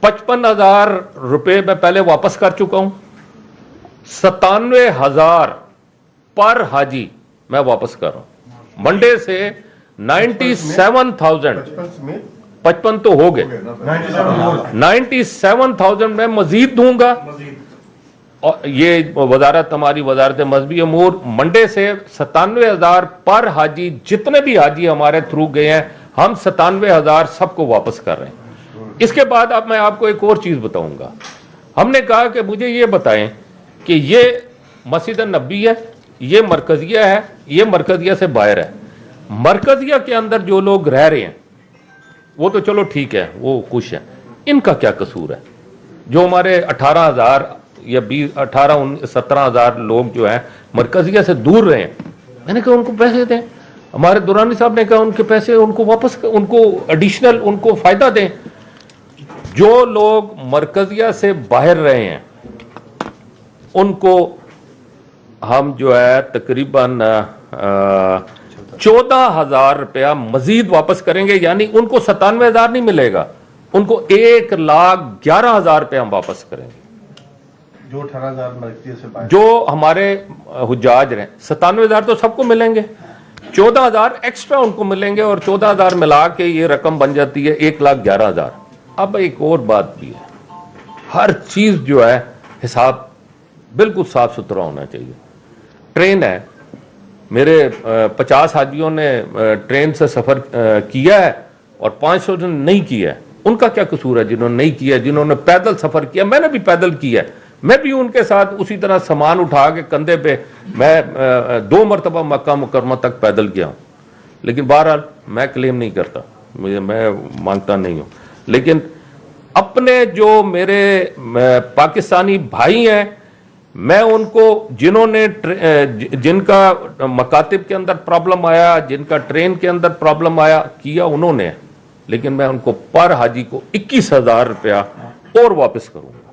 55,000 रुपए मैं पहले वापस कर चुका हूं, 97,000 पर हाजी मैं वापस कर रहा हूं। मंडे से 97,000, 55 तो हो गए, 97,000 मैं मजीद दूंगा। और ये वजारत, हमारी वजारत मजहबी अमूर, मंडे से 97,000 पर हाजी, जितने भी हाजी हमारे थ्रू गए हैं, हम 97,000 सबको वापस कर रहे हैं। इसके बाद अब मैं आपको एक और चीज बताऊंगा। हमने कहा कि मुझे ये बताएं कि ये मस्जिद नबी है, ये मरकजिया है, ये मरकजिया से बाहर है। मरकजिया के अंदर जो लोग रह रहे हैं वो तो चलो ठीक है, वो खुश है, इनका क्या कसूर है? जो हमारे 18,000 या 17,000 लोग जो है मरकजिया से दूर रहे हैं, मैंने कहा उनको पैसे दें। हमारे दुरानी साहब ने कहा उनके पैसे उनको वापस, उनको एडिशनल, उनको फायदा दें। जो लोग मरकजिया से बाहर रहे हैं उनको हम जो है तकरीबन 14,000 रुपया मजीद वापस करेंगे, यानी उनको 97,000 नहीं मिलेगा, उनको 1,11,000 रुपया हम वापस करेंगे। जो 18,000 मरकजिया से बाहर, जो हमारे हुज्जाज रहे, 97,000 तो सबको मिलेंगे, 14,000 एक्स्ट्रा उनको मिलेंगे, और 14,000 मिला के ये रकम बन जाती है 1,11,000। अब एक और बात भी है, हर चीज जो है हिसाब बिल्कुल साफ सुथरा होना चाहिए। ट्रेन है, मेरे 50 हाजियों ने ट्रेन से सफर किया है और 500 ने नहीं किया है। उनका क्या कसूर है जिन्होंने नहीं किया? जिन्होंने पैदल सफर किया, मैंने भी पैदल किया है, मैं भी उनके साथ उसी तरह सामान उठा के कंधे पे मैं 2 मरतबा मक्का मुकरमा तक पैदल गया हूं। लेकिन बहरहाल मैं क्लेम नहीं करता, मैं मांगता नहीं हूं, लेकिन अपने जो मेरे पाकिस्तानी भाई हैं, मैं उनको, जिन्होंने जिनका मकातिब के अंदर प्रॉब्लम आया, जिनका ट्रेन के अंदर प्रॉब्लम आया, किया उन्होंने, लेकिन मैं उनको पर हाजी को 21,000 रुपया और वापस करूंगा।